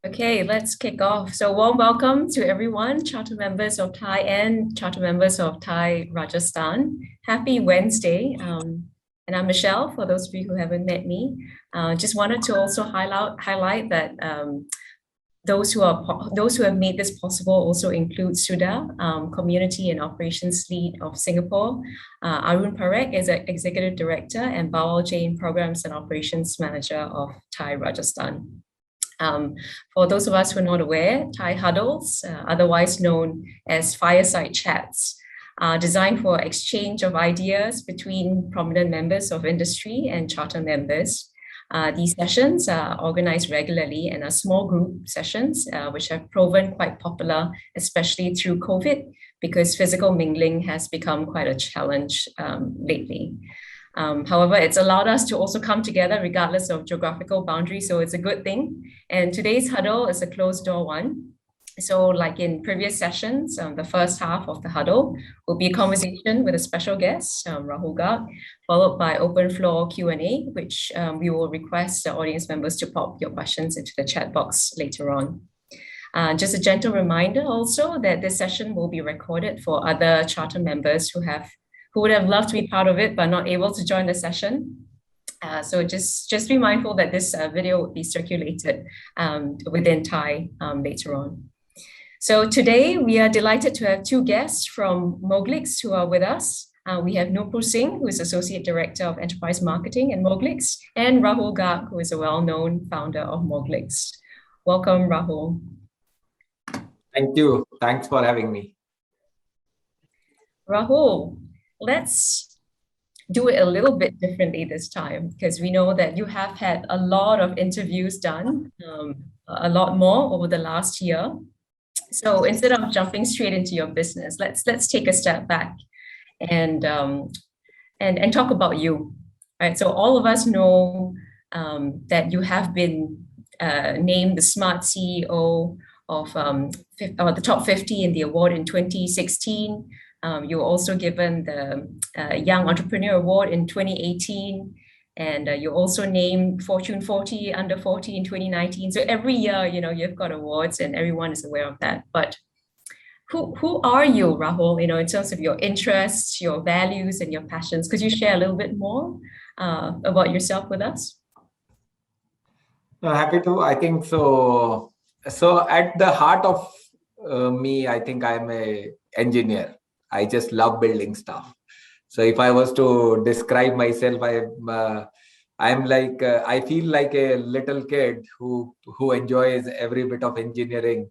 Okay, let's kick off. So warm welcome to everyone, charter members of Thai and charter members of Thai Rajasthan. Happy Wednesday. And I'm Michelle, for those of you who haven't met me. Just wanted to also highlight that those who have made this possible also include Sudha, Community and Operations Lead of Singapore, Arun Parekh is Executive Director, and Bawal Jain, Programs and Operations Manager of Thai Rajasthan. For those of us who are not aware, Thai Huddles, otherwise known as fireside chats, are designed for exchange of ideas between prominent members of industry and charter members. These sessions are organized regularly and are small group sessions, which have proven quite popular, especially through COVID, because physical mingling has become quite a challenge lately. However, it's allowed us to also come together regardless of geographical boundaries, so it's a good thing. And today's huddle is a closed door one. So like in previous sessions, the first half of the huddle will be a conversation with a special guest, Rahul Garg, followed by open floor Q&A, which we will request the audience members to pop your questions into the chat box later on. Just a gentle reminder also that this session will be recorded for other charter members who would have loved to be part of it but not able to join the session. So just be mindful that this video will be circulated within Thai later on. So today we are delighted to have two guests from Moglix who are with us. We have Nupur Singh, who is Associate Director of Enterprise Marketing at Moglix, and Rahul Garg, who is a well-known founder of Moglix. Welcome, Rahul. Thank you. Thanks for having me. Rahul, let's do it a little bit differently this time, because we know that you have had a lot of interviews done, a lot more over the last year. So instead of jumping straight into your business, let's take a step back and talk about you. Right. So all of us know that you have been named the Smart CEO of the top 50 in the award in 2016. You were also given the Young Entrepreneur Award in 2018, and you also named Fortune 40 under 40 in 2019. So every year, you've got awards, and everyone is aware of that. But who are you, Rahul? In terms of your interests, your values, and your passions? Could you share a little bit more about yourself with us? Happy to. I think so. So at the heart of me, I think I'm an engineer. I just love building stuff. So if I was to describe myself, I'm like I feel like a little kid who enjoys every bit of engineering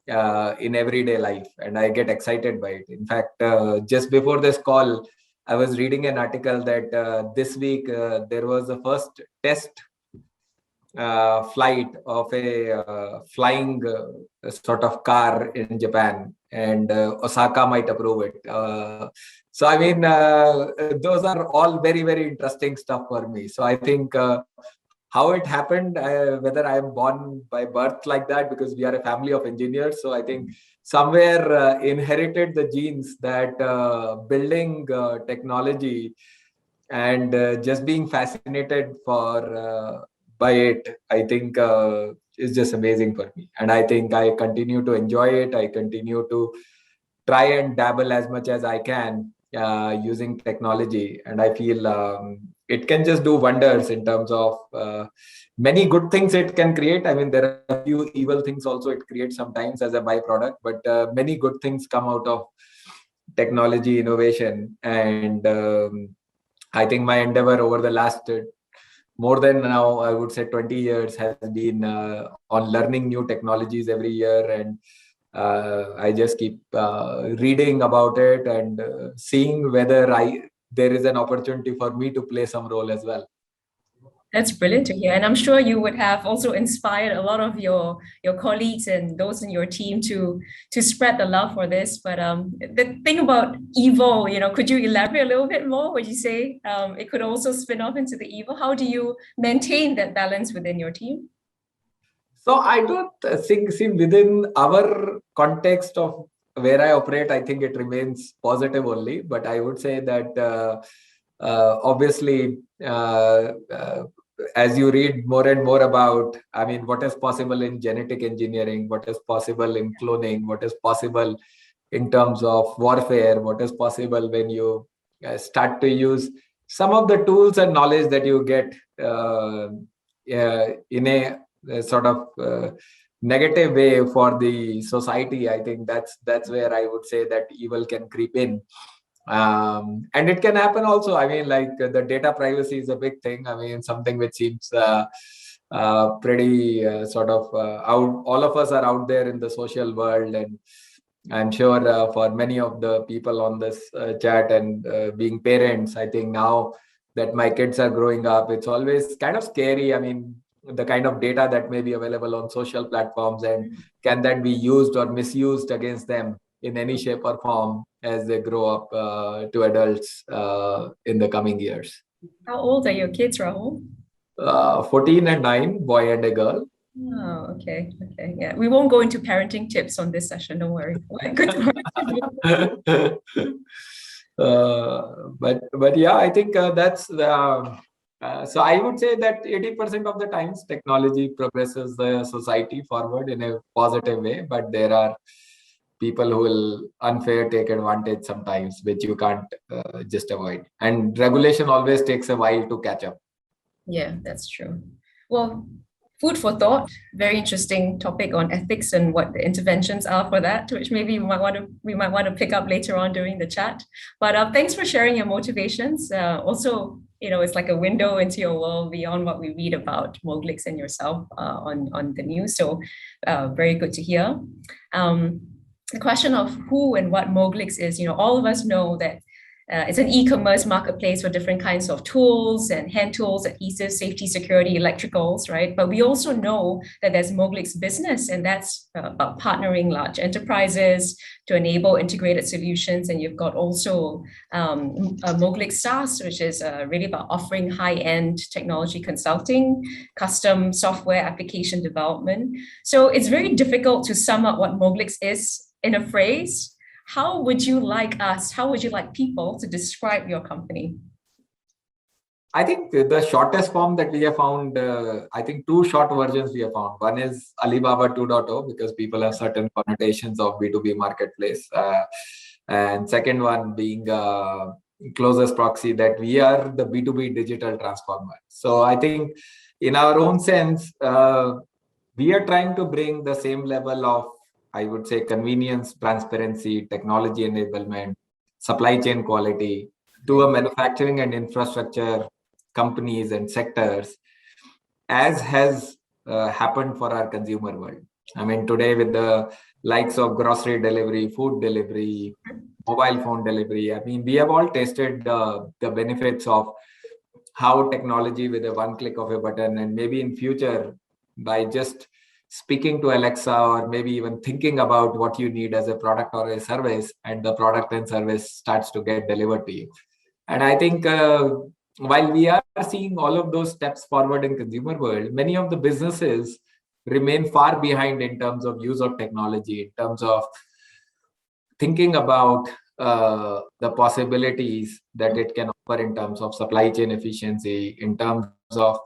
in everyday life, and I get excited by it. In fact, just before this call, I was reading an article that this week there was the first test flight of a flying sort of car in Japan, and Osaka might approve it. So I mean, those are all very, very interesting stuff for me. So I think how it happened, whether I am born by birth like that, because we are a family of engineers. So I think somewhere inherited the genes that building technology and just being fascinated by it, I think is just amazing for me. And I think I continue to enjoy it. I continue to try and dabble as much as I can using technology. And I feel it can just do wonders in terms of many good things it can create. I mean, there are a few evil things also it creates sometimes as a byproduct, but many good things come out of technology innovation. And I think my endeavor over the last more than now, I would say 20 years has been on learning new technologies every year. And I just keep reading about it and seeing whether there is an opportunity for me to play some role as well. That's brilliant to hear. And I'm sure you would have also inspired a lot of your colleagues and those in your team to spread the love for this. But the thing about evil, could you elaborate a little bit more? Would you say it could also spin off into the evil? How do you maintain that balance within your team? So I don't think, within our context of where I operate, I think it remains positive only. But I would say that obviously as you read more and more about, I mean, what is possible in genetic engineering, what is possible in cloning, what is possible in terms of warfare, what is possible when you start to use some of the tools and knowledge that you get in a sort of negative way for the society. I think that's where I would say that evil can creep in. And it can happen also. I mean, like the data privacy is a big thing. I mean, something which seems pretty sort of out. All of us are out there in the social world, and I'm sure for many of the people on this chat and being parents, I think now that my kids are growing up, it's always kind of scary. I mean, the kind of data that may be available on social platforms, and can that be used or misused against them in any shape or form as they grow up to adults in the coming years. How old are your kids, Rahul? 14 and 9, boy and a girl. Oh, okay. Yeah, we won't go into parenting tips on this session. Don't worry. Good. But yeah, I think that's so I would say that 80% of the times technology progresses the society forward in a positive way, but there are people who will unfair take advantage sometimes, which you can't just avoid. And regulation always takes a while to catch up. Yeah, that's true. Well, food for thought. Very interesting topic on ethics and what the interventions are for that, which maybe we might want to pick up later on during the chat. But thanks for sharing your motivations. Also, it's like a window into your world beyond what we read about Moglix and yourself on the news. So very good to hear. The question of who and what Moglix is, all of us know that it's an e-commerce marketplace for different kinds of tools and hand tools, adhesives, safety, security, electricals, right? But we also know that there's Moglix business, and that's about partnering large enterprises to enable integrated solutions. And you've got also Moglix SaaS, which is really about offering high-end technology consulting, custom software application development. So it's very difficult to sum up what Moglix is in a phrase. How would you like people to describe your company? I think the shortest form that we have found, I think two short versions we have found. One is Alibaba 2.0, because people have certain connotations of B2B marketplace. And second one being closest proxy, that we are the B2B digital transformer. So I think in our own sense, we are trying to bring the same level of, I would say, convenience, transparency, technology enablement, supply chain quality to a manufacturing and infrastructure companies and sectors, as has happened for our consumer world. I mean, today with the likes of grocery delivery, food delivery, mobile phone delivery, I mean, we have all tasted the benefits of how technology with a one click of a button, and maybe in future by just speaking to Alexa, or maybe even thinking about what you need as a product or a service, and the product and service starts to get delivered to you. And I think while we are seeing all of those steps forward in consumer world, many of the businesses remain far behind in terms of use of technology, in terms of thinking about the possibilities that it can offer in terms of supply chain efficiency, in terms of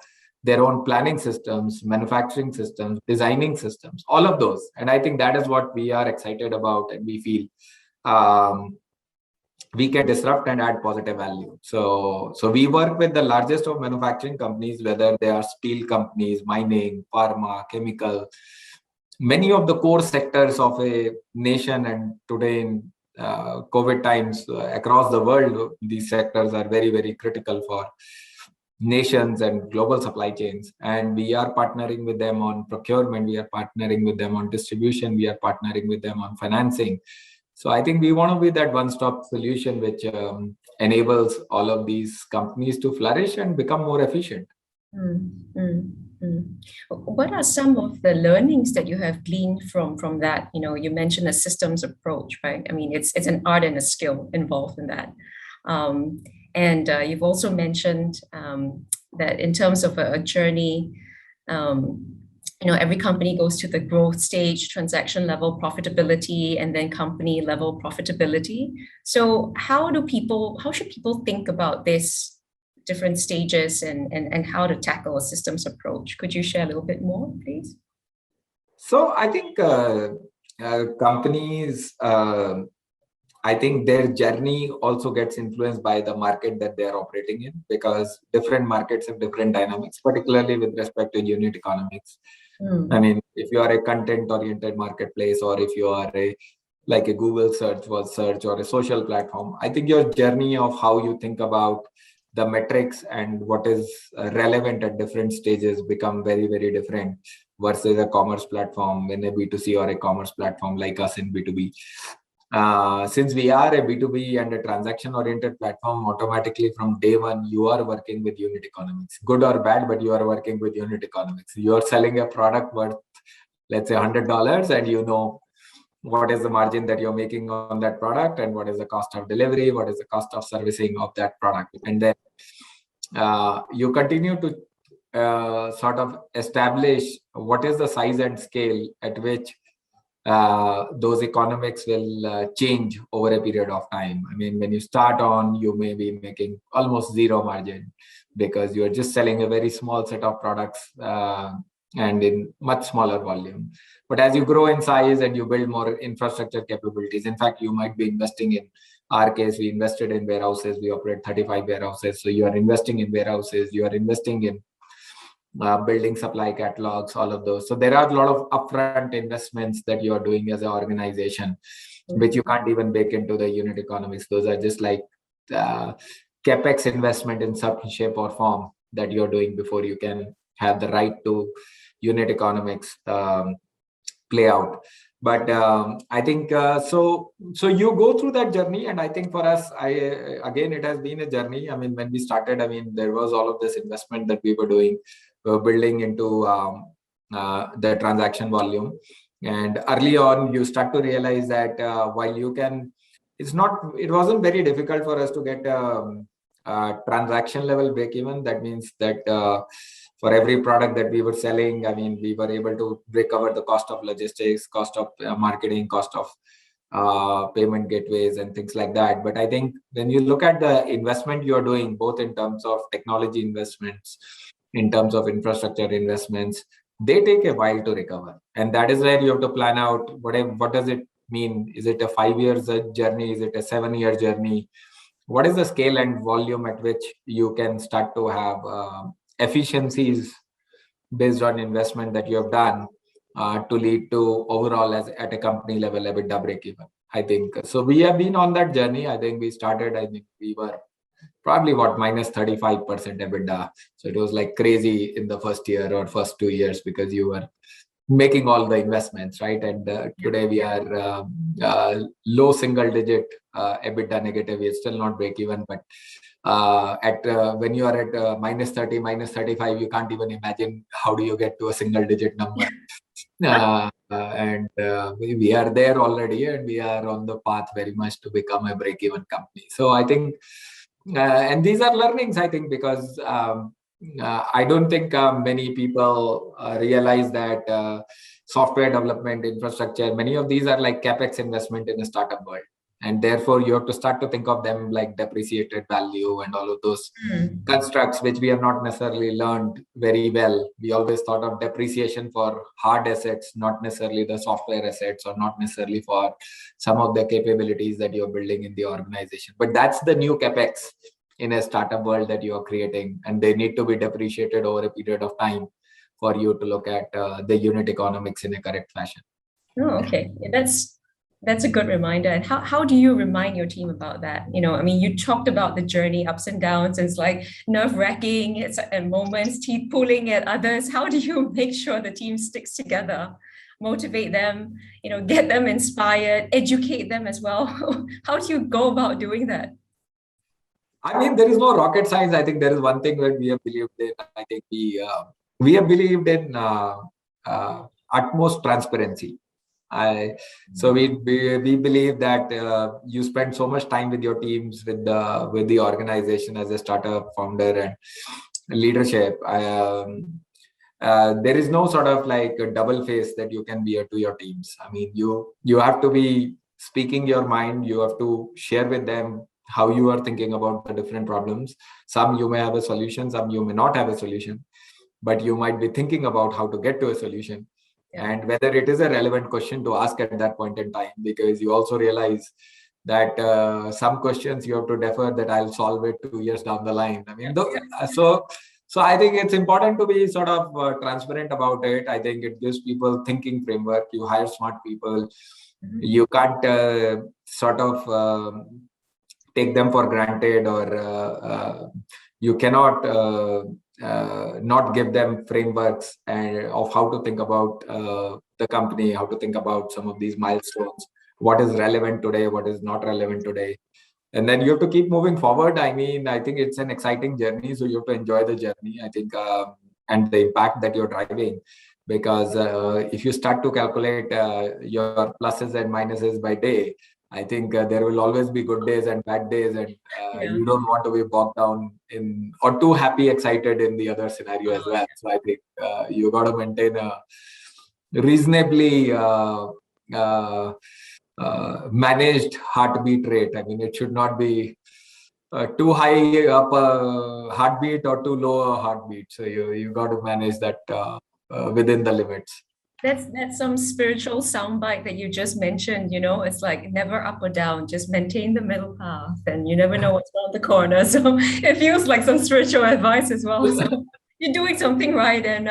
their own planning systems, manufacturing systems, designing systems, all of those. And I think that is what we are excited about, and we feel we can disrupt and add positive value. So we work with the largest of manufacturing companies, whether they are steel companies, mining, pharma, chemical, many of the core sectors of a nation. And today in COVID times across the world, these sectors are very, very critical for nations and global supply chains. And we are partnering with them on procurement, we are partnering with them on distribution, we are partnering with them on financing. So I think we want to be that one-stop solution which enables all of these companies to flourish and become more efficient. What are some of the learnings that you have gleaned from that? You mentioned a systems approach, right? I mean, it's an art and a skill involved in that. And you've also mentioned that in terms of a journey, every company goes to the growth stage, transaction level profitability, and then company level profitability. So how should people think about this different stages and how to tackle a systems approach. Could you share a little bit more, please? So I think companies, I think their journey also gets influenced by the market that they are operating in, because different markets have different dynamics, particularly with respect to unit economics. I mean, if you are a content-oriented marketplace, or if you are like a Google search or a social platform, I think your journey of how you think about the metrics and what is relevant at different stages become very, very different versus a commerce platform in a B2C or a commerce platform like us in B2B. Since we are a B2B and a transaction-oriented platform, automatically from day one, you are working with unit economics, good or bad, but you are working with unit economics. You are selling a product worth, let's say, $100, and you know what is the margin that you're making on that product, and what is the cost of delivery, what is the cost of servicing of that product. And then you continue to sort of establish what is the size and scale at which those economics will change over a period of time. I mean, when you start on, you may be making almost zero margin because you're just selling a very small set of products and in much smaller volume. But as you grow in size and you build more infrastructure capabilities, in fact, you might be investing in our case, we invested in warehouses. We operate 35 warehouses. So you are investing in warehouses, you are investing in building supply catalogs, all of those. So there are a lot of upfront investments that you are doing as an organization, which you can't even bake into the unit economics. Those are just like capex investment in some shape or form that you're doing before you can have the right to unit economics play out. But I think so you go through that journey, and I think for us, again, it has been a journey. I mean, when we started, I mean, there was all of this investment that we were doing. We were building into the transaction volume, and early on, you start to realize that while you can, it wasn't very difficult for us to get transaction level break even. That means that for every product that we were selling, I mean, we were able to recover the cost of logistics, cost of marketing, cost of payment gateways and things like that. But I think when you look at the investment you're doing, both in terms of technology investments, in terms of infrastructure investments, they take a while to recover. And that is where you have to plan out what does it mean? Is it a 5 years journey? Is it a 7-year journey? What is the scale and volume at which you can start to have efficiencies based on investment that you have done to lead to overall at a company level EBITDA break even? I think so. We have been on that journey. I think we started, I think we were probably minus 35% EBITDA. So it was like crazy in the first year or first 2 years because you were making all the investments, right? And today we are low single digit EBITDA negative. We're still not break even, but when you are at minus 30, minus 35, you can't even imagine how do you get to a single digit number. And we are there already, and we are on the path very much to become a break even company. So I think, and these are learnings, I think, because I don't think many people realize that software development infrastructure, many of these are like capex investment in a startup world. And therefore, you have to start to think of them like depreciated value and all of those constructs, which we have not necessarily learned very well. We always thought of depreciation for hard assets, not necessarily the software assets, or not necessarily for some of the capabilities that you're building in the organization. But that's the new capex in a startup world that you are creating, and they need to be depreciated over a period of time for you to look at the unit economics in a correct fashion. Oh, okay. Yeah, that's a good reminder. And how do you remind your team about that? You know, I mean, you talked about the journey, ups and downs. It's like nerve-wracking. It's at moments, teeth pulling at others. How do you make sure the team sticks together, motivate them, you know, get them inspired, educate them as well? How do you go about doing that? I mean, there is no rocket science. I think there is one thing that we have believed in. I think we have believed in utmost transparency. So we believe that you spend so much time with your teams, with the organization as a startup founder and leadership. There is no sort of like a double face that you can be to your teams. I mean, you have to be speaking your mind. You have to share with them how you are thinking about the different problems. Some you may have a solution, some you may not have a solution, but you might be thinking about how to get to a solution. Yeah. And whether it is a relevant question to ask at that point in time, because you also realize that some questions you have to defer, that I'll solve it 2 years down the line. I mean, so I think it's important to be sort of transparent about it. I think it gives people thinking framework. You hire smart people. Mhm. You can't sort of take them for granted, or you cannot not give them frameworks of how to think about the company, how to think about some of these milestones, what is relevant today, what is not relevant today. And then you have to keep moving forward. I mean, I think it's an exciting journey, so you have to enjoy the journey, I think, and the impact that you're driving. Because if you start to calculate your pluses and minuses by day, I think there will always be good days and bad days, and Yeah. you don't want to be bogged down in, or too happy, excited in the other scenario as well. So I think you got to maintain a reasonably managed heartbeat rate. I mean, it should not be too high up a heartbeat or too low a heartbeat. So you got to manage that within the limits. That's some spiritual soundbite that you just mentioned. It's like never up or down, just maintain the middle path, and you never know what's around the corner. So it feels like some spiritual advice as well. So you're doing something right. And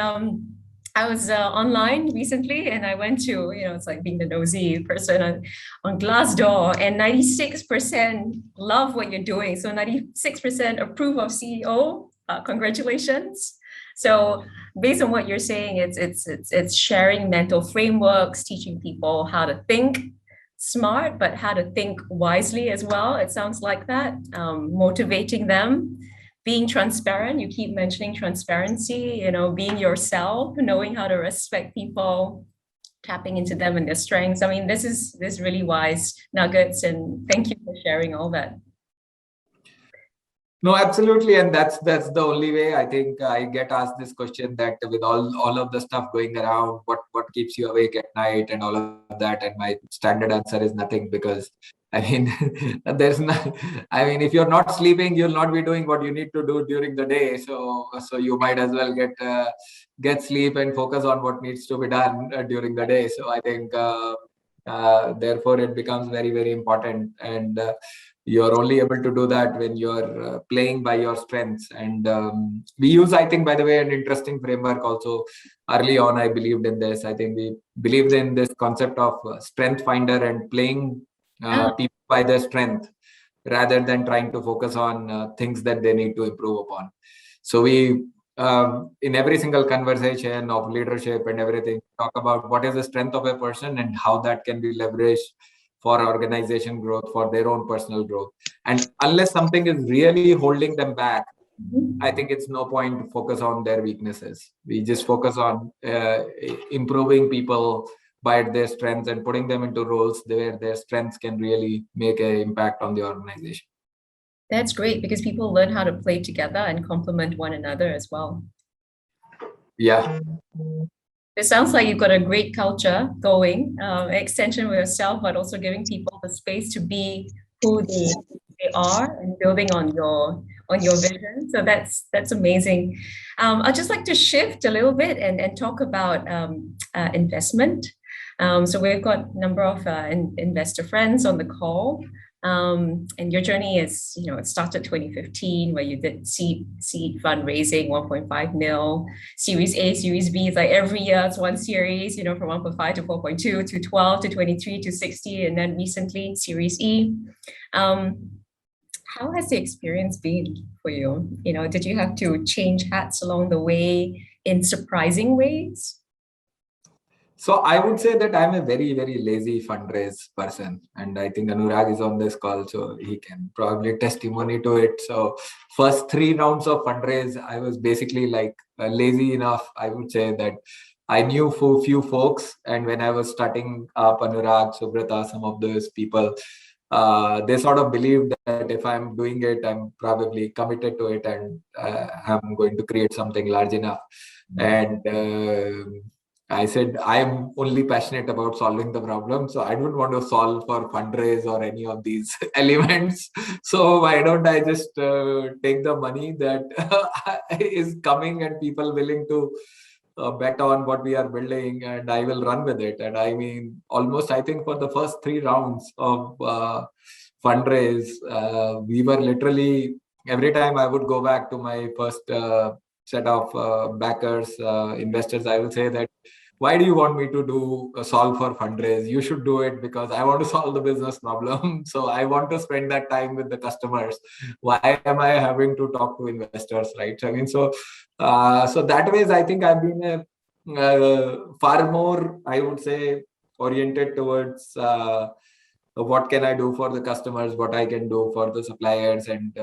I was online recently, and I went to, it's like being the nosy person on Glassdoor, and 96% love what you're doing. So 96% approve of CEO. Congratulations. So based on what you're saying, it's sharing mental frameworks, teaching people how to think smart, but how to think wisely as well. It sounds like that. Motivating them, being transparent. You keep mentioning transparency, being yourself, knowing how to respect people, tapping into them and their strengths. I mean, this is really wise nuggets, and thank you for sharing all that. No, absolutely, and that's the only way. I think I get asked this question, that with all of the stuff going around, what keeps you awake at night and all of that, and my standard answer is nothing, because I mean, there's not. I mean, if you're not sleeping, you'll not be doing what you need to do during the day. So you might as well get sleep and focus on what needs to be done during the day. So I think therefore it becomes very, very important, and you're only able to do that when you're playing by your strengths. And we use, I think, by the way, an interesting framework also. Early on, I believed in this. I think we believed in this concept of strength finder, and playing people by their strength, rather than trying to focus on things that they need to improve upon. So we, in every single conversation of leadership and everything, talk about what is the strength of a person and how that can be leveraged for organization growth, for their own personal growth. And unless something is really holding them back, I think it's no point to focus on their weaknesses. We just focus on improving people by their strengths and putting them into roles where their strengths can really make an impact on the organization. That's great, because people learn how to play together and complement one another as well. Yeah. It sounds like you've got a great culture going, extension with yourself, but also giving people the space to be who they are, and building on your vision. So that's amazing. I'd just like to shift a little bit and talk about investment. So we've got a number of investor friends on the call. And your journey is, it started 2015, where you did seed fundraising, 1.5 mil, Series A, Series B. It's like every year it's one series, from 1.5 to 4.2 to 12 to 23 to 60, and then recently Series E. How has the experience been for you? Did you have to change hats along the way in surprising ways? So I would say that I'm a very, very lazy fundraise person, and I think Anurag is on this call, so he can probably testimony to it. So first 3 rounds of fundraise, I was basically like lazy enough, I would say, that I knew few folks, and when I was starting up, Anurag, Subrata, some of those people, they sort of believed that if I'm doing it, I'm probably committed to it, and I'm going to create something large enough. And I said, I'm only passionate about solving the problem. So I don't want to solve for fundraise or any of these elements. So why don't I just take the money that is coming and people willing to bet on what we are building, and I will run with it. And I mean, almost, I think for the first 3 rounds of fundraise, we were literally, every time I would go back to my first set of backers, investors, I will say that, why do you want me to do a solve for fundraise? You should do it because I want to solve the business problem. So I want to spend that time with the customers. Why am I having to talk to investors, right? I mean, so that ways, I think I've been far more, I would say, oriented towards what can I do for the customers, what I can do for the suppliers, and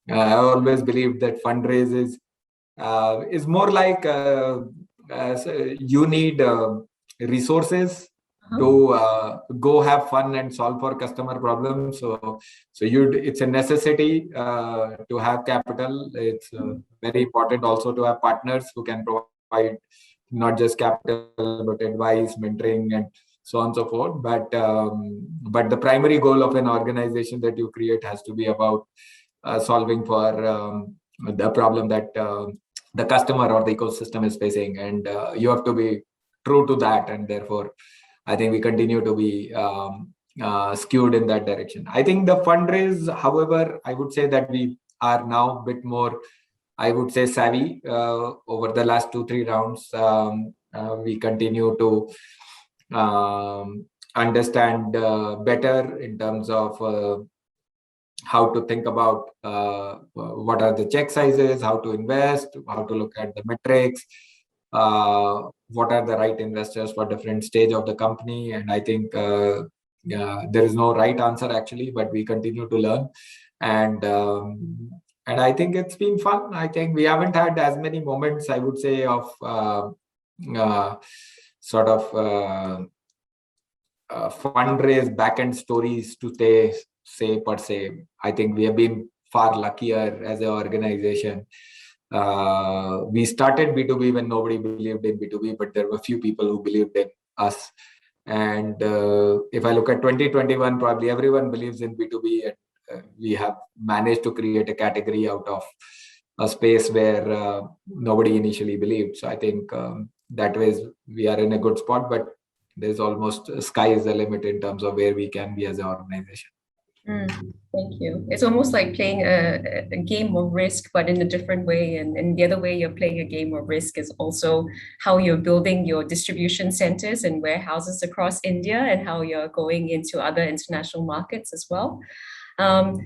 I always believed that fundraise is more like so you need resources to go have fun and solve for customer problems. So it's a necessity to have capital. It's very important also to have partners who can provide not just capital but advice, mentoring, and so on and so forth. But the primary goal of an organization that you create has to be about solving for the problem that the customer or the ecosystem is facing, and you have to be true to that. And therefore, I think we continue to be skewed in that direction. I think the fundraise, however, I would say that we are now a bit more, I would say, savvy over the last 2-3 rounds. We continue to understand better in terms of how to think about what are the check sizes, how to invest, how to look at the metrics, what are the right investors for different stage of the company. And I think there is no right answer actually, but we continue to learn. And I think it's been fun. I think we haven't had as many moments, I would say, of sort of fundraise backend stories to say per se. I think we have been far luckier as an organization. We started B2B when nobody believed in B2B, but there were few people who believed in us. And if I look at 2021, probably everyone believes in B2B, and we have managed to create a category out of a space where nobody initially believed. So I think that way we are in a good spot, but there's almost sky is the limit in terms of where we can be as an organization. Thank you. It's almost like playing a game of risk, but in a different way. And the other way you're playing a game of risk is also how you're building your distribution centers and warehouses across India, and how you're going into other international markets as well.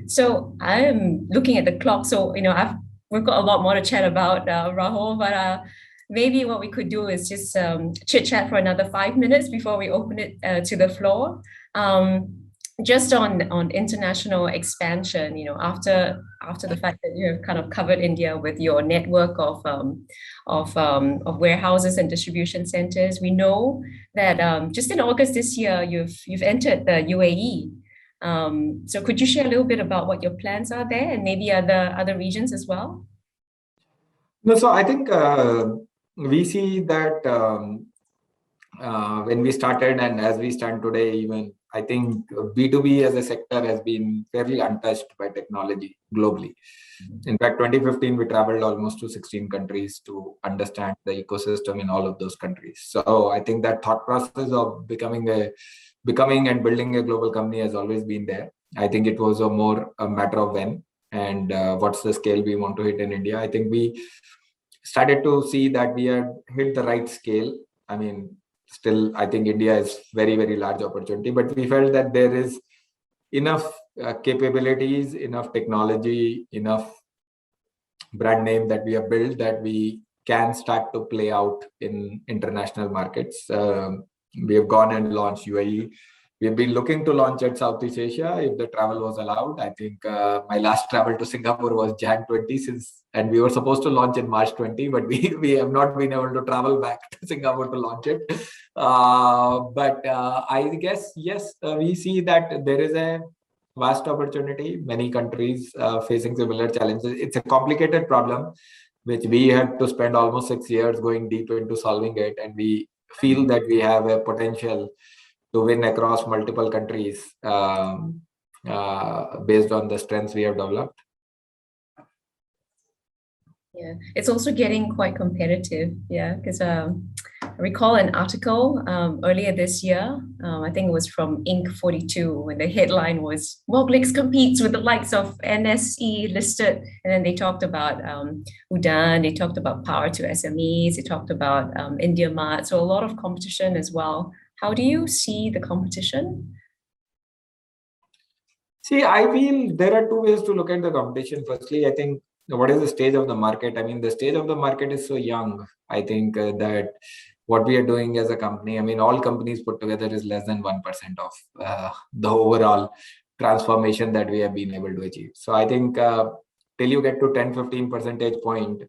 So I'm looking at the clock. So, we've got a lot more to chat about, Rahul, but maybe what we could do is just chit chat for another 5 minutes before we open it to the floor. Just on international expansion, after the fact that you have kind of covered India with your network of warehouses and distribution centers, we know that just in August this year you've entered the UAE. So could you share a little bit about what your plans are there, and maybe other regions as well? No, so I think we see that when we started and as we stand today, even I think B2B as a sector has been fairly untouched by technology globally. In fact, 2015, we traveled almost to 16 countries to understand the ecosystem in all of those countries. So I think that thought process of becoming and building a global company has always been there. I think it was a matter of when and what's the scale we want to hit in India. I think we started to see that we had hit the right scale. I mean, still, I think India is very, very large opportunity, but we felt that there is enough capabilities, enough technology, enough brand name that we have built that we can start to play out in international markets. We have gone and launched UAE. We've been looking to launch at Southeast Asia if the travel was allowed. I think my last travel to Singapore was Jan 20 and we were supposed to launch in March 20, but we have not been able to travel back to Singapore to launch it. But I guess, yes, we see that there is a vast opportunity, many countries facing similar challenges. It's a complicated problem, which we had to spend almost 6 years going deep into solving it. And we feel that we have a potential to win across multiple countries based on the strengths we have developed. Yeah, it's also getting quite competitive. Yeah, because I recall an article earlier this year. I think it was from Inc. 42, when the headline was Moglix competes with the likes of NSE listed, and then they talked about Udaan, they talked about Power to SMEs, they talked about India Mart. So a lot of competition as well. How do you see the competition? See, I feel there are two ways to look at the competition. Firstly, I think what is the stage of the market? I mean, the stage of the market is so young. I think that what we are doing as a company, I mean, all companies put together is less than 1% of the overall transformation that we have been able to achieve. So I think till you get to 10-15 percentage point,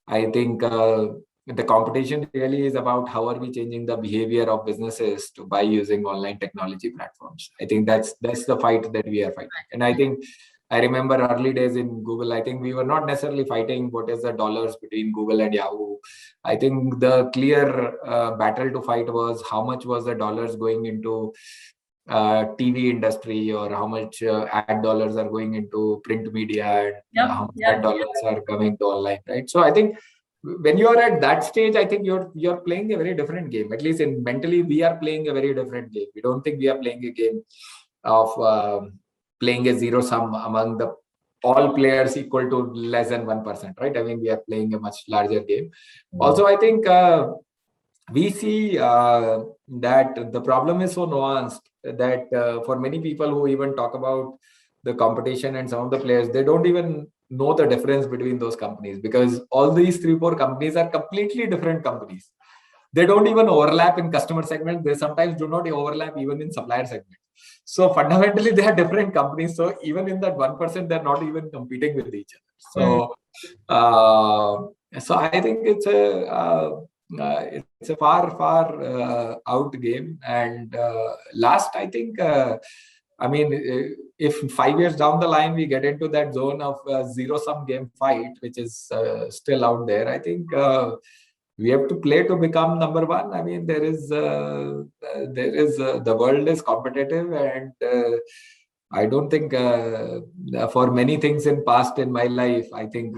I think the competition really is about how are we changing the behavior of businesses to buy using online technology platforms. I think that's the fight that we are fighting. And I think I remember early days in Google, I think we were not necessarily fighting what is the dollars between Google and Yahoo. I think the clear battle to fight was how much was the dollars going into TV industry, or how much ad dollars are going into print media, and how much ad dollars are coming to online, right? So I think when you are at that stage, I think you're playing a very different game. At least in mentally, we are playing a very different game. We don't think we are playing a game of playing a zero sum among the all players equal to less than 1%, right? I mean, we are playing a much larger game. Also, I think we see that the problem is so nuanced that for many people who even talk about the competition and some of the players, they don't even know the difference between those companies, because all these 3-4 companies are completely different companies. They don't even overlap in customer segment. They sometimes do not overlap even in supplier segment. So fundamentally, they are different companies. So even in that 1%, they're not even competing with each other. So I think it's a far out game. And last, I think, I mean, if 5 years down the line we get into that zone of zero-sum game fight, which is still out there, I think we have to play to become number one. I mean, there is the world is competitive, and I don't think for many things in past in my life, I think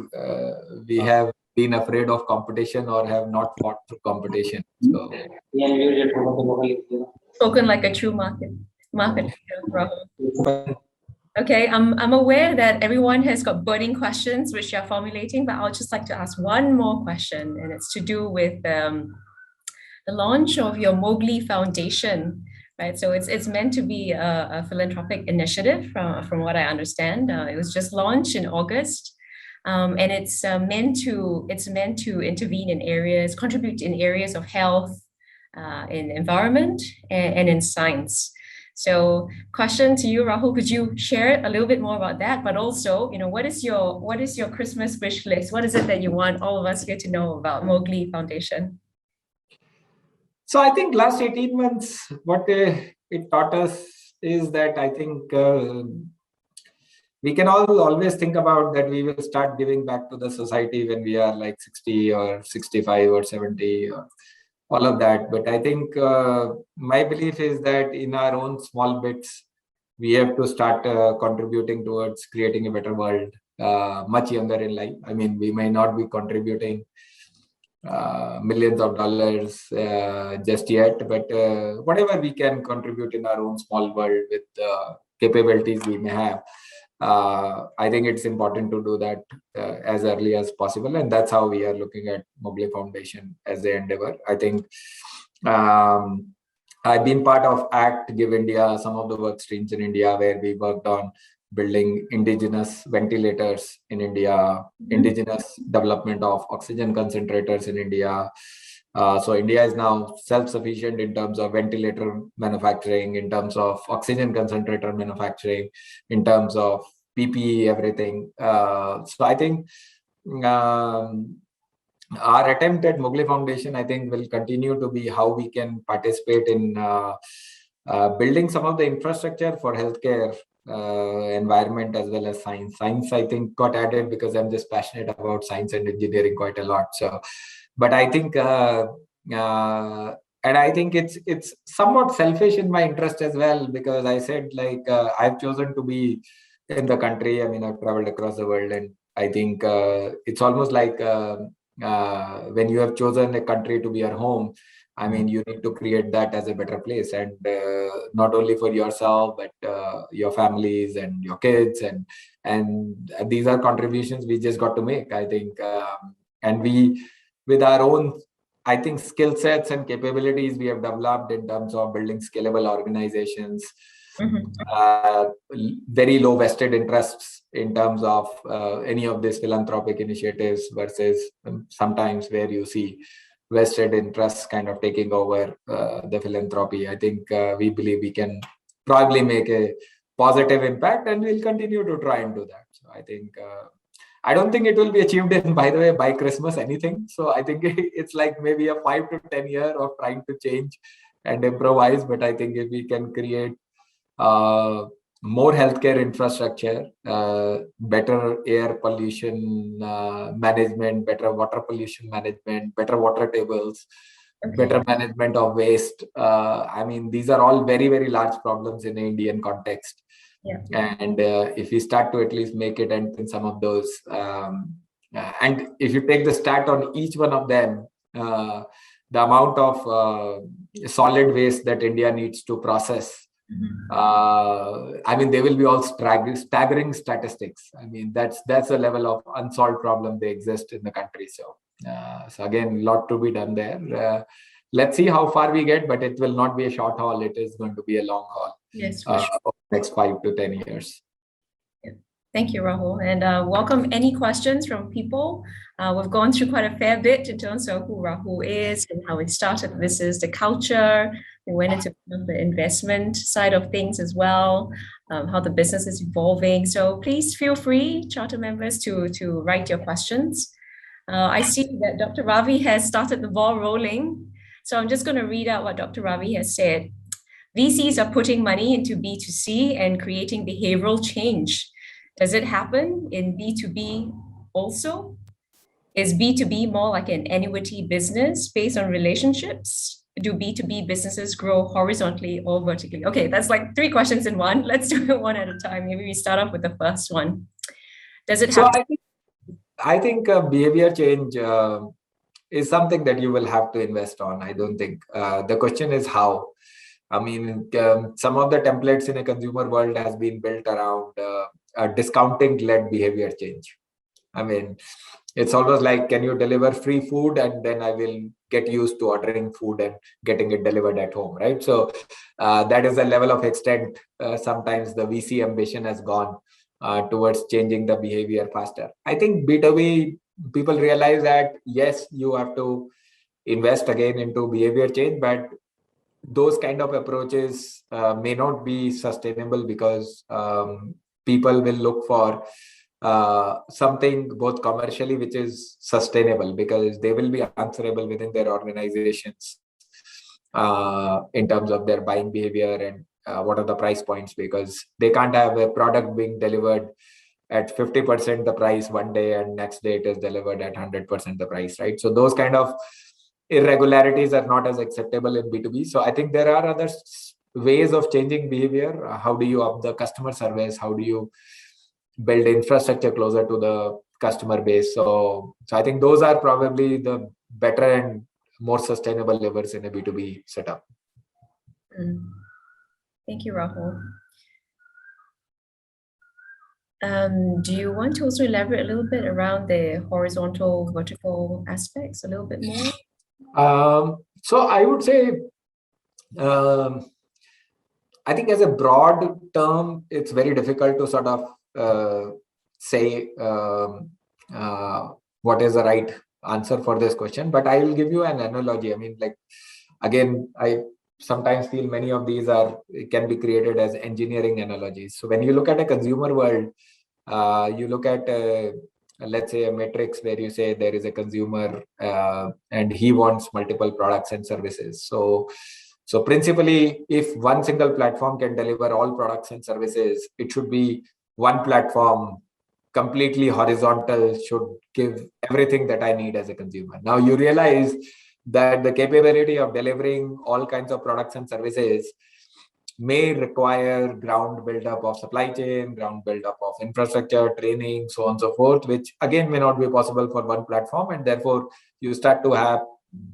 we have been afraid of competition or have not fought through competition. So, spoken like a true market Rahul. Okay, I'm aware that everyone has got burning questions which you're formulating, but I'll just like to ask one more question, and it's to do with the launch of your Mowgli Foundation, right? So it's meant to be a philanthropic initiative, from what I understand. It was just launched in August, and it's meant to intervene in areas, contribute in areas of health, in environment, and in science. So, question to you, Rahul, could you share a little bit more about that? But also, what is your Christmas wish list? What is it that you want all of us here to know about Mowgli Foundation? So I think last 18 months, what it taught us is that I think we can always think about that we will start giving back to the society when we are like 60 or 65 or 70 or all of that. But I think my belief is that in our own small bits, we have to start contributing towards creating a better world much younger in life. I mean, we may not be contributing millions of dollars just yet, but whatever we can contribute in our own small world with the capabilities we may have, I think it's important to do that as early as possible. And that's how we are looking at Mowgli Foundation as the endeavor. I think I've been part of ACT, Give India, some of the work streams in India where we worked on building indigenous ventilators in India, indigenous development of oxygen concentrators in India. So India is now self-sufficient in terms of ventilator manufacturing, in terms of oxygen concentrator manufacturing, in terms of PPE, everything. So I think our attempt at Mowgli Foundation, I think, will continue to be how we can participate in building some of the infrastructure for healthcare, environment, as well as science. Science, I think, got added because I'm just passionate about science and engineering quite a lot. So, but I think and I think it's somewhat selfish in my interest as well, because I said, like, I've chosen to be in the country. I mean, I've traveled across the world, and I think it's almost like when you have chosen a country to be your home, I mean, you need to create that as a better place, and not only for yourself, but your families and your kids, and these are contributions we just got to make, I think, and we, with our own, I think, skill sets and capabilities we have developed in terms of building scalable organizations, very low vested interests in terms of any of these philanthropic initiatives, versus sometimes where you see vested interests kind of taking over the philanthropy. I think we believe we can probably make a positive impact, and we'll continue to try and do that. So I think I don't think it will be achieved in, by the way, by Christmas, anything. So I think it's like maybe a 5 to 10 year of trying to change and improvise. But I think if we can create more healthcare infrastructure, better air pollution management, better water pollution management, better water tables, better management of waste. I mean, these are all very, very large problems in the Indian context. Yeah. And if we start to at least make it in some of those, and if you take the stat on each one of them, the amount of solid waste that India needs to process, I mean, they will be all staggering statistics. I mean, that's a level of unsolved problem they exist in the country. So again, a lot to be done there. Let's see how far we get, but it will not be a short haul. It is going to be a long haul. Yes, for sure. Next 5 to 10 years. Thank you, Rahul. And welcome any questions from people. We've gone through quite a fair bit in terms of who Rahul is and how it started. This is the culture. We went into the investment side of things as well, how the business is evolving. So please feel free, charter members, to write your questions. I see that Dr. Ravi has started the ball rolling. So I'm just going to read out what Dr. Ravi has said. VCs are putting money into B2C and creating behavioral change. Does it happen in B2B also? Is B2B more like an annuity business based on relationships? Do B2B businesses grow horizontally or vertically? Okay, that's like 3 questions in one. Let's do it one at a time. Maybe we start off with the first one. Does it happen? I think behavior change is something that you will have to invest on. I don't think the question is how. I mean, some of the templates in a consumer world has been built around discounting-led behavior change. I mean, it's almost like, can you deliver free food, and then I will get used to ordering food and getting it delivered at home, right? So that is the level of extent sometimes the VC ambition has gone towards changing the behavior faster. I think B2B people realize that, yes, you have to invest again into behavior change, but those kind of approaches may not be sustainable, because people will look for something both commercially which is sustainable, because they will be answerable within their organizations in terms of their buying behavior and what are the price points, because they can't have a product being delivered at 50% the price one day and next day it is delivered at 100% the price, right? So those kind of irregularities are not as acceptable in B2B. So I think there are other ways of changing behavior. How do you up the customer service? How do you build infrastructure closer to the customer base? So I think those are probably the better and more sustainable levers in a B2B setup. Thank you, Rahul. Do you want to also elaborate a little bit around the horizontal, vertical aspects a little bit more? So I would say, I think as a broad term, it's very difficult to sort of say what is the right answer for this question, but I will give you an analogy. I mean, like, again, I sometimes feel many of these can be created as engineering analogies. So when you look at a consumer world, you look at let's say a matrix where you say there is a consumer and he wants multiple products and services. So principally, if one single platform can deliver all products and services, it should be one platform, completely horizontal, should give everything that I need as a consumer. Now you realize that the capability of delivering all kinds of products and services may require ground build-up of supply chain, ground build-up of infrastructure, training, so on and so forth, which again may not be possible for one platform. And therefore, you start to have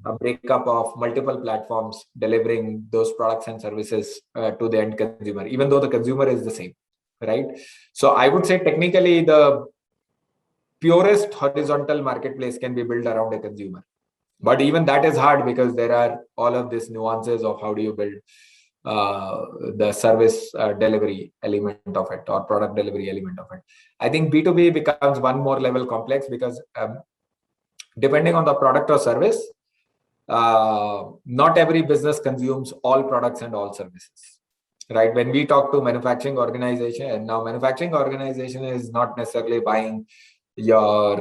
a breakup of multiple platforms delivering those products and services to the end consumer, even though the consumer is the same, right? So I would say technically the purest horizontal marketplace can be built around a consumer. But even that is hard because there are all of these nuances of how do you build the service delivery element of it or product delivery element of it. I think B2B becomes one more level complex because depending on the product or service, not every business consumes all products and all services, right? When we talk to manufacturing organization, now manufacturing organization is not necessarily buying your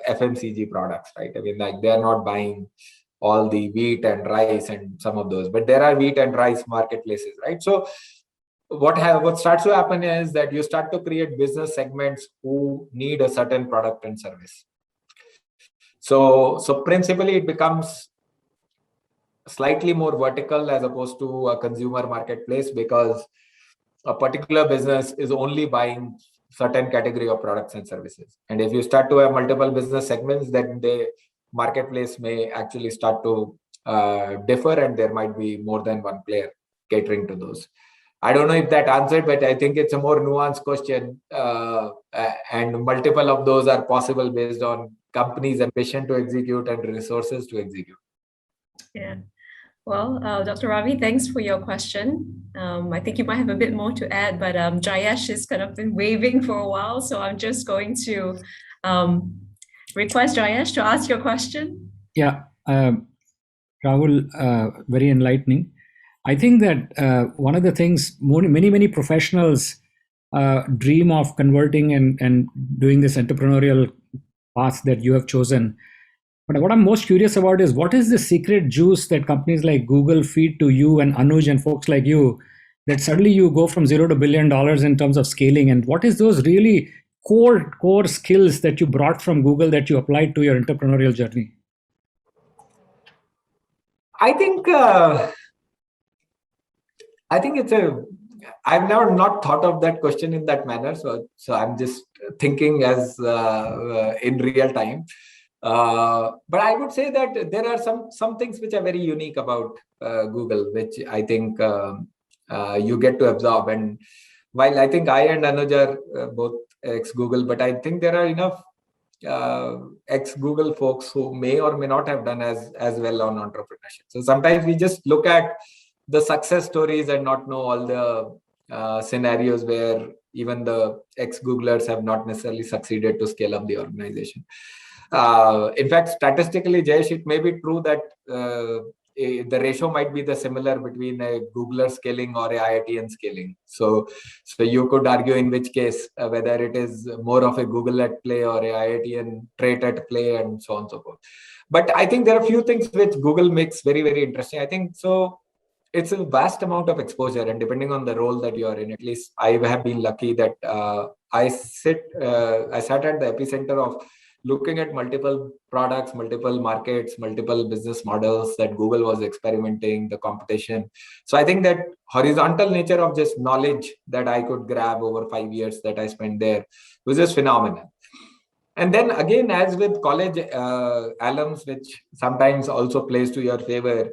FMCG products, right? I mean, like they're not buying all the wheat and rice and some of those, but there are wheat and rice marketplaces, right? So what starts to happen is that you start to create business segments who need a certain product and service. So principally it becomes slightly more vertical as opposed to a consumer marketplace because a particular business is only buying certain category of products and services. And if you start to have multiple business segments, then the marketplace may actually start to differ and there might be more than one player catering to those. I don't know if that answered, but I think it's a more nuanced question and multiple of those are possible based on companies' ambition to execute and resources to execute. Yeah. Well, Dr. Ravi, thanks for your question. I think you might have a bit more to add, but Jayesh has kind of been waving for a while, so I'm just going to request Jayesh to ask your question. Yeah, Rahul, very enlightening. I think that one of the things many professionals dream of converting and doing this entrepreneurial path that you have chosen. But what I'm most curious about is what is the secret juice that companies like Google feed to you and Anuj and folks like you that suddenly you go from $0 to $1 billion in terms of scaling? And what is those really core skills that you brought from Google that you applied to your entrepreneurial journey? I think it's I've never not thought of that question in that manner. So I'm just thinking as in real time. But I would say that there are some things which are very unique about Google, which I think you get to absorb. And while I think I and Anuj are both ex-Google, but I think there are enough ex-Google folks who may or may not have done as well on entrepreneurship. So sometimes we just look at the success stories and not know all the scenarios where even the ex-Googlers have not necessarily succeeded to scale up the organization. In fact, statistically, Jayesh, it may be true that the ratio might be the similar between a Googler scaling or a IITian scaling. So you could argue in which case whether it is more of a Google at play or a IITian trait at play and so on and so forth. But I think there are a few things which Google makes very, very interesting. I think so. It's a vast amount of exposure, and depending on the role that you are in, at least I have been lucky that I sat at the epicenter of looking at multiple products, multiple markets, multiple business models that Google was experimenting, the competition. So I think that horizontal nature of just knowledge that I could grab over 5 years that I spent there was just phenomenal. And then again, as with college alums, which sometimes also plays to your favor,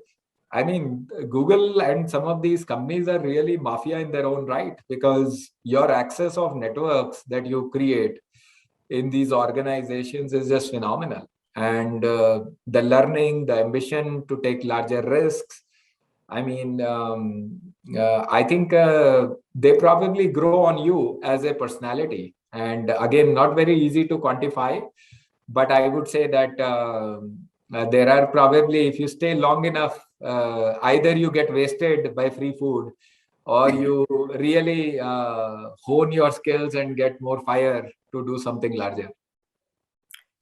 I mean, Google and some of these companies are really mafia in their own right, because your access of networks that you create in these organizations is just phenomenal. And the learning, the ambition to take larger risks, I mean, I think they probably grow on you as a personality. And again, not very easy to quantify, but I would say that there are probably, if you stay long enough, either you get wasted by free food or you really hone your skills and get more fire to do something larger.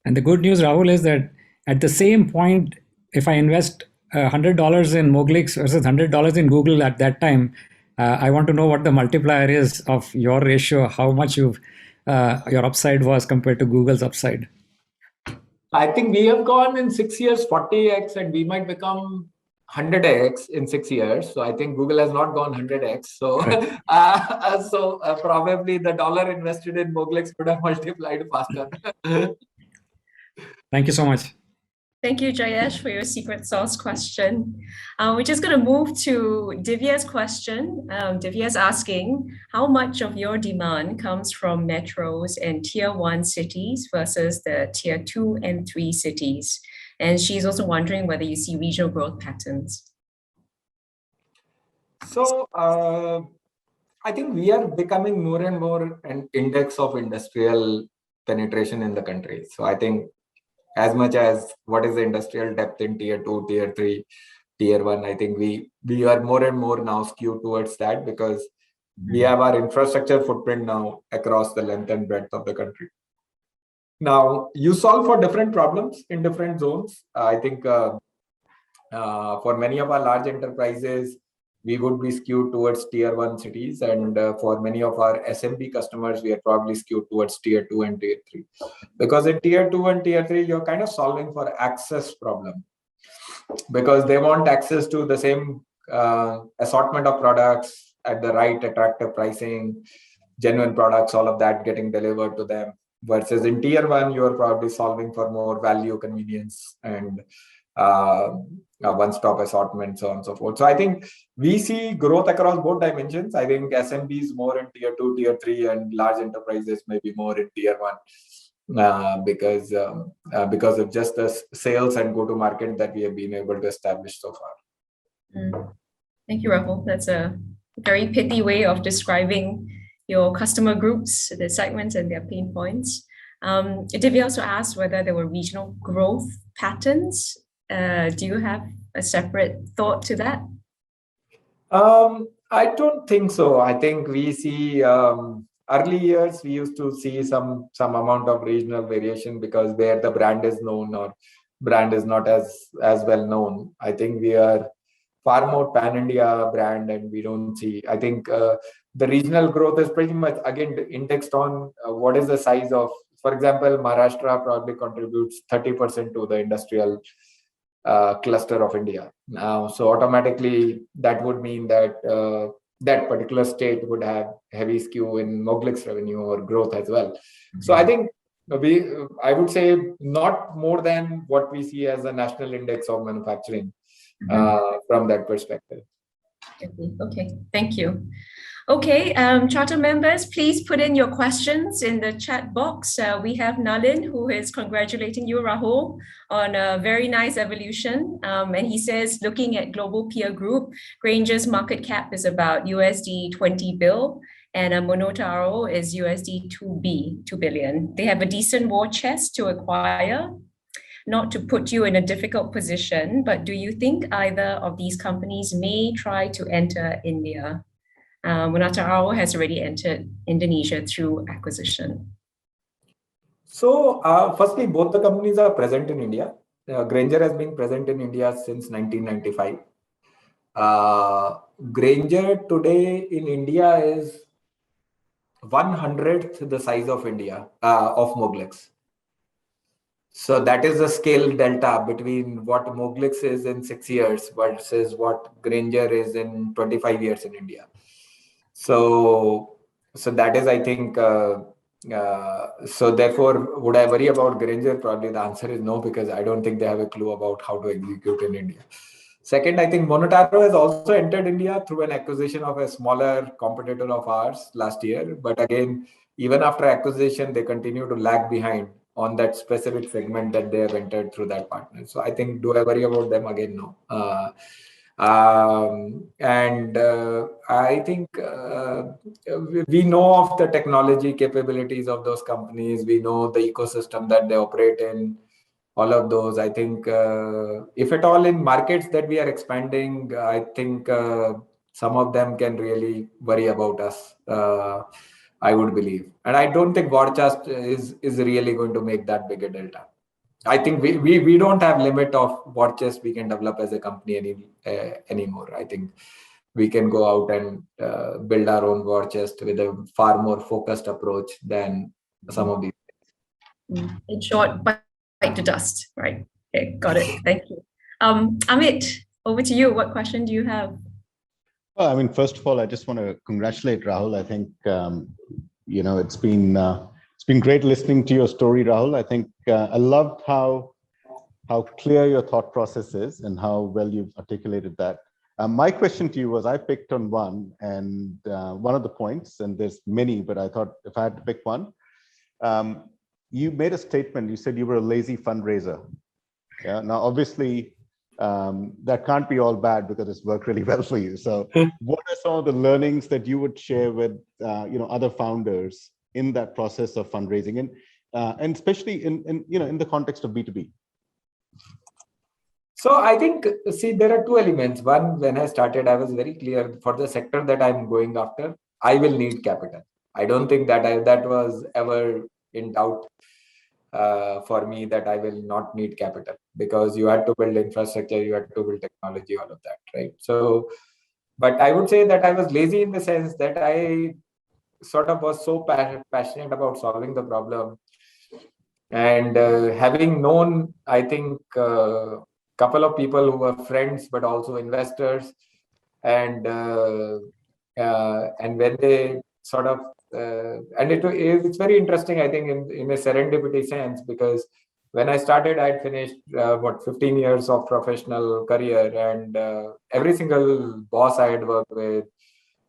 And the good news, Rahul, is that at the same point, if I invest $100 in Moglix versus $100 in Google at that time, I want to know what the multiplier is of your ratio, how much your upside was compared to Google's upside. I think we have gone in 6 years 40x, and we might become 100x in 6 years. So I think Google has not gone 100x. So, probably the dollar invested in Moglix could have multiplied faster. Thank you so much. Thank you, Jayesh, for your secret sauce question. We're just going to move to Divya's question. Divya is asking, how much of your demand comes from metros and tier 1 cities versus the tier 2 and 3 cities? And she's also wondering whether you see regional growth patterns. So, I think we are becoming more and more an index of industrial penetration in the country. So I think as much as what is the industrial depth in tier 2, tier 3, tier 1, I think we are more and more now skewed towards that, because we have our infrastructure footprint now across the length and breadth of the country. Now, you solve for different problems in different zones. I think for many of our large enterprises, we would be skewed towards tier 1 cities, and for many of our SMB customers, we are probably skewed towards tier 2 and tier 3. Because in tier 2 and tier 3, you're kind of solving for access problem, because they want access to the same assortment of products at the right attractive pricing, genuine products, all of that getting delivered to them. Versus in tier 1, you're probably solving for more value, convenience, and a one-stop assortment, so on and so forth. So I think we see growth across both dimensions. I think SMBs more in tier 2, tier 3, and large enterprises maybe more in tier 1 because of just the sales and go-to-market that we have been able to establish so far. Thank you, Rahul. That's a very pithy way of describing your customer groups, the segments, and their pain points. Divya also asked whether there were regional growth patterns. Do you have a separate thought to that? I don't think so. I think we see early years, we used to see some amount of regional variation, because where the brand is known or brand is not as well known. I think we are far more pan-India brand, and we don't see, I think the regional growth is pretty much, again, indexed on what is the size of, for example, Maharashtra probably contributes 30% to the industrial cluster of India. So automatically that would mean that that particular state would have heavy skew in Moglix revenue or growth as well. So I think I would say not more than what we see as a national index of manufacturing from that perspective. Okay, thank you. Okay, charter members, please put in your questions in the chat box. We have Nalin, who is congratulating you, Rahul, on a very nice evolution. And he says, looking at global peer group, Grainger's market cap is about USD 20 bill, and Monotaro is USD 2 billion. They have a decent war chest to acquire. Not to put you in a difficult position, but do you think either of these companies may try to enter India? Monotaro has already entered Indonesia through acquisition. So, firstly, both the companies are present in India. Grainger has been present in India since 1995. Grainger today in India is 1/100th the size of India, of Moglix. So that is the scale delta between what Moglix is in 6 years versus what Grainger is in 25 years in India. So that is, I think, so therefore, would I worry about Grainger? Probably the answer is no, because I don't think they have a clue about how to execute in India. Second, I think Monotaro has also entered India through an acquisition of a smaller competitor of ours last year. But again, even after acquisition, they continue to lag behind on that specific segment that they have entered through that partner. So I think, do I worry about them? Again, no. I think we know of the technology capabilities of those companies. We know the ecosystem that they operate in, all of those. I think if at all in markets that we are expanding, I think some of them can really worry about us. I would believe, and I don't think war chest is really going to make that big a delta. I think we don't have limit of war chest we can develop as a company anymore. I think we can go out and build our own war chest with a far more focused approach than some of these things. In short, bite the dust, right? Okay, got it. Thank you. Amit, over to you. What question do you have? Well, I mean, first of all, I just want to congratulate Rahul. I think it's been great listening to your story, Rahul. I think I loved how clear your thought process is and how well you've articulated that. My question to you was, I picked on one, and one of the points, and there's many, but I thought if I had to pick one, you made a statement. You said you were a lazy fundraiser. Yeah. Now, obviously, that can't be all bad because it's worked really well for you. So, what are some of the learnings that you would share with other founders in that process of fundraising, and especially in the context of B2B? So I think, see, there are two elements. One, when I started, I was very clear for the sector that I'm going after, I will need capital. I don't think that was ever in doubt for me, that I will not need capital, because you had to build infrastructure, you had to build technology, all of that, right? So, but I would say that I was lazy in the sense that I sort of was so passionate about solving the problem. And having known, I think, couple of people who were friends but also investors, and when they sort of and it's very interesting, I think, in a serendipity sense, because when I started, I'd finished 15 years of professional career, and every single boss I had worked with,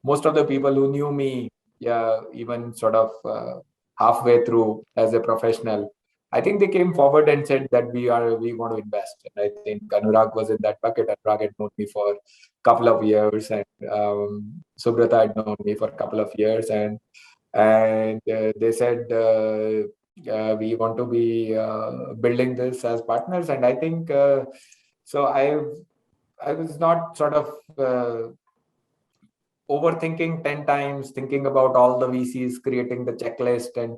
most of the people who knew me, even sort of halfway through as a professional, I think they came forward and said that we want to invest. And I think Anurag was in that bucket. Anurag had known me for a couple of years, and Subrata had known me for a couple of years, and they said we want to be building this as partners. And I think so. I was not sort of overthinking 10 times, thinking about all the VCs, creating the checklist and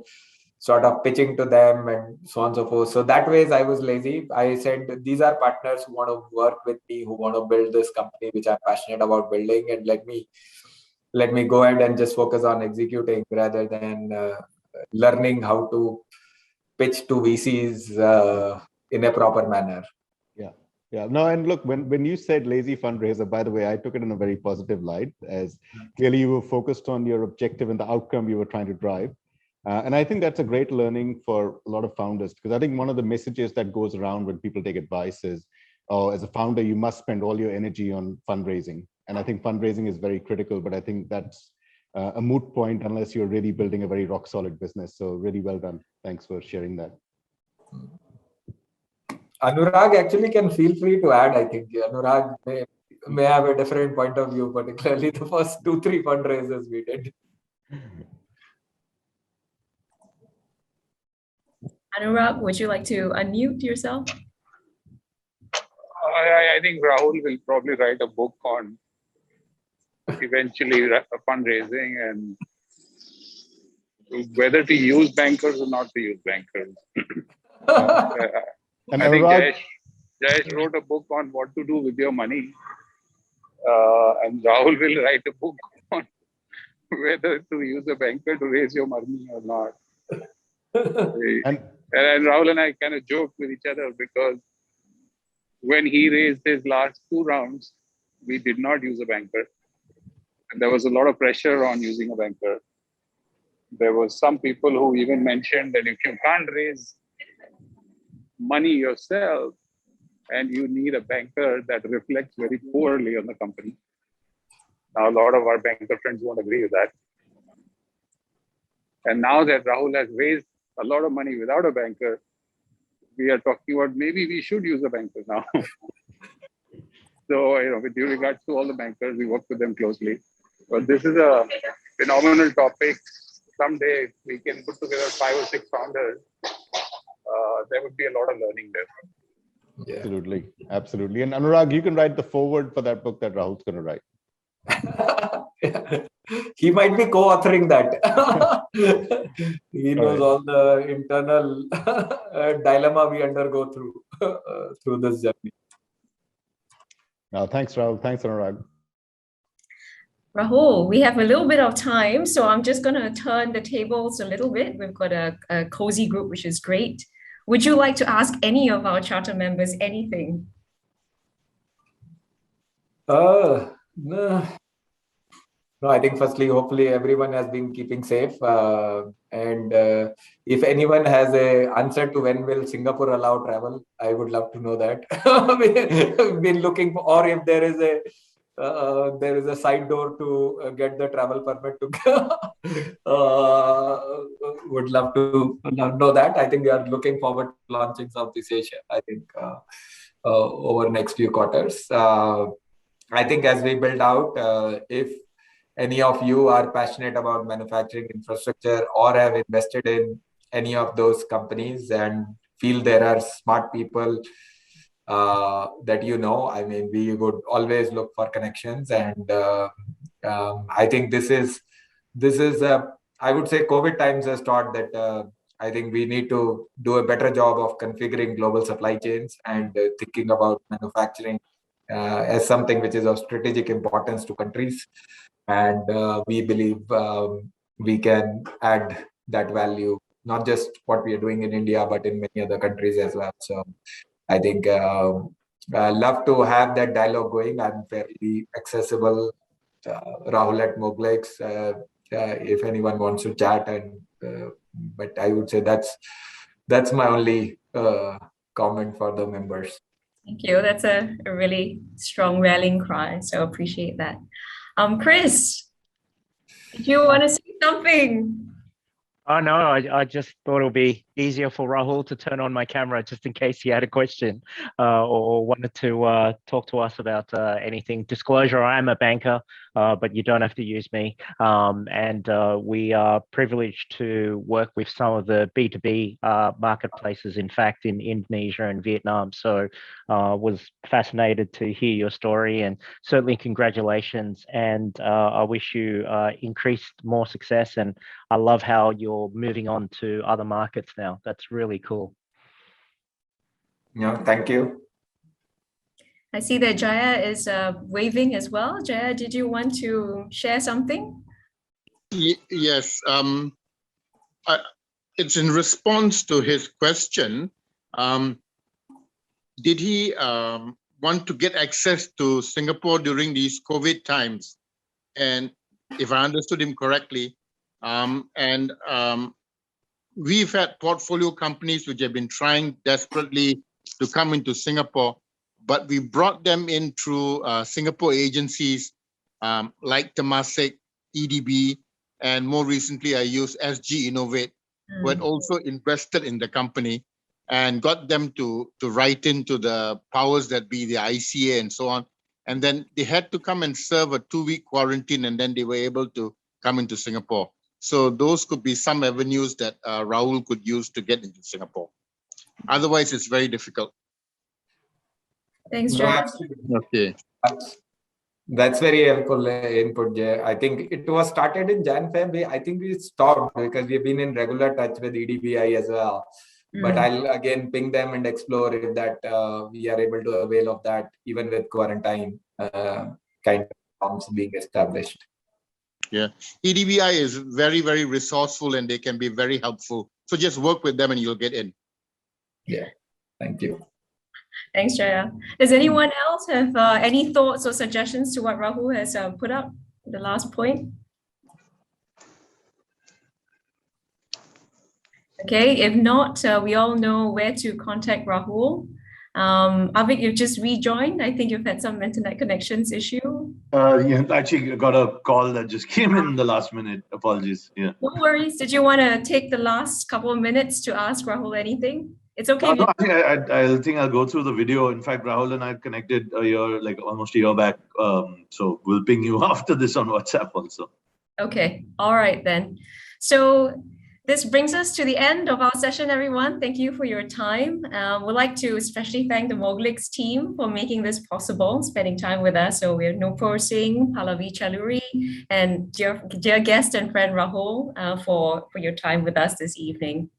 sort of pitching to them and so on and so forth. So that ways I was lazy. I said, these are partners who want to work with me, who want to build this company, which I'm passionate about building, and let me go ahead and just focus on executing rather than learning how to pitch to VCs in a proper manner. Yeah. No, and look, when you said lazy fundraiser, by the way, I took it in a very positive light, as clearly you were focused on your objective and the outcome you were trying to drive. And I think that's a great learning for a lot of founders, because I think one of the messages that goes around when people take advice is, oh, as a founder, you must spend all your energy on fundraising. And I think fundraising is very critical, but I think that's a moot point unless you're really building a very rock solid business. So really well done. Thanks for sharing that. Anurag actually can feel free to add. I think Anurag may have a different point of view, particularly the first 2-3 fundraisers we did. Anurag, would you like to unmute yourself? I think Rahul will probably write a book on eventually fundraising and whether to use bankers or not to use bankers. And I think Jayesh wrote a book on what to do with your money, and Rahul will write a book on whether to use a banker to raise your money or not. And Rahul and I kind of joked with each other, because when he raised his last 2 rounds, we did not use a banker. And there was a lot of pressure on using a banker. There was some people who even mentioned that if you can't raise money yourself and you need a banker, that reflects very poorly on the company. Now, a lot of our banker friends won't agree with that. And now that Rahul has raised a lot of money without a banker, we are talking about maybe we should use a banker now. So, with due regards to all the bankers, we work with them closely. But this is a phenomenal topic. Someday we can put together 5 or 6 founders. There would be a lot of learning there. Yeah. Absolutely. And Anurag, you can write the foreword for that book that Rahul's going to write. He might be co-authoring that. He knows all the internal dilemma we undergo through this journey. No, thanks, Rahul. Thanks, Anurag. Rahul, we have a little bit of time, so I'm just going to turn the tables a little bit. We've got a cozy group, which is great. Would you like to ask any of our charter members anything? No. No, I think firstly, hopefully everyone has been keeping safe. And if anyone has a answer to when will Singapore allow travel, I would love to know that. We've been looking for, or if there is a side door to get the travel permit to would love to know that. I think we are looking forward to launching Southeast Asia, I think, over next few quarters. I think as we build out, if any of you are passionate about manufacturing infrastructure or have invested in any of those companies and feel there are smart people that I mean, we would always look for connections. And I think this is I would say COVID times has taught that I think we need to do a better job of configuring global supply chains and thinking about manufacturing as something which is of strategic importance to countries. And we believe we can add that value, not just what we are doing in India, but in many other countries as well. So I think I love to have that dialogue going. I'm fairly accessible. Rahul at Moglex, if anyone wants to chat. And but I would say that's my only comment for the members. Thank you. That's a really strong rallying cry. So appreciate that. Chris, did you want to say something? Oh, no, I just thought it would be easier for Rahul to turn on my camera just in case he had a question or wanted to talk to us about anything. Disclosure, I am a banker, but you don't have to use me. And we are privileged to work with some of the B2B marketplaces, in fact, in Indonesia and Vietnam. So was fascinated to hear your story, and certainly congratulations. And I wish you increased more success. And I love how you're moving on to other markets now. That's really cool. Yeah, thank you. I see that Jaya is waving as well. Jaya, did you want to share something? Yes. It's in response to his question. Did he want to get access to Singapore during these COVID times? And if I understood him correctly, we've had portfolio companies which have been trying desperately to come into Singapore, but we brought them in through Singapore agencies like Temasek, EDB, and more recently I used SG Innovate, who had also invested in the company and got them to write into the powers that be, the ICA and so on. And then they had to come and serve a 2-week quarantine, and then they were able to come into Singapore. So those could be some avenues that Rahul could use to get into Singapore. Otherwise, it's very difficult. Thanks, Jaya. Okay. That's very helpful input, Jay. I think it was started in Jan-Feb. I think we stopped because we've been in regular touch with EDBI as well. But I'll again ping them and explore if that we are able to avail of that, even with quarantine kind of forms being established. Yeah, EDBI is very, very resourceful and they can be very helpful. So just work with them and you'll get in. Yeah, thank you. Thanks, Jaya. Does anyone else have any thoughts or suggestions to what Rahul has put up, the last point? Okay, if not, we all know where to contact Rahul. Avik, you've just rejoined. I think you've had some internet connections issue. Yeah, actually got a call that just came in the last minute. Apologies. Yeah. No worries. Did you want to take the last couple of minutes to ask Rahul anything? It's okay. No, I think I'll go through the video. In fact, Rahul and I connected almost a year back. So we'll ping you after this on WhatsApp also. Okay. All right then. So this brings us to the end of our session, everyone. Thank you for your time. We'd like to especially thank the Moglex team for making this possible, spending time with us. So we have Nupur Singh, Pallavi Chaluri, and dear guest and friend Rahul for your time with us this evening.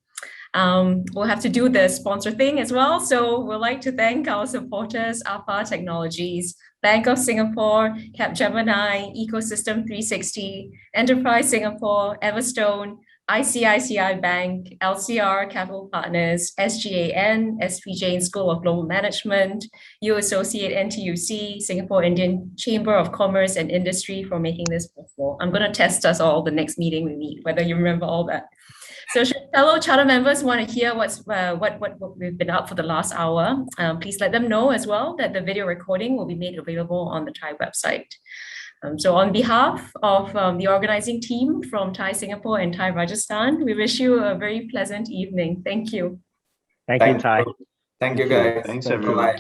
We'll have to do the sponsor thing as well. So we'd like to thank our supporters, APA Technologies, Bank of Singapore, Capgemini, Ecosystem 360, Enterprise Singapore, Everstone, ICICI Bank, LCR Capital Partners, SGAN, SP Jain School of Global Management, U Associate NTUC, Singapore Indian Chamber of Commerce and Industry for making this possible. I'm going to test us all the next meeting we meet, whether you remember all that. So should fellow charter members want to hear what we've been up for the last hour, please let them know as well that the video recording will be made available on the TiE website. So on behalf of the organizing team from TiE Singapore and TiE Rajasthan, we wish you a very pleasant evening. Thank you. Thank you, TiE. Thank you, guys. Thanks, everyone. Bye-bye.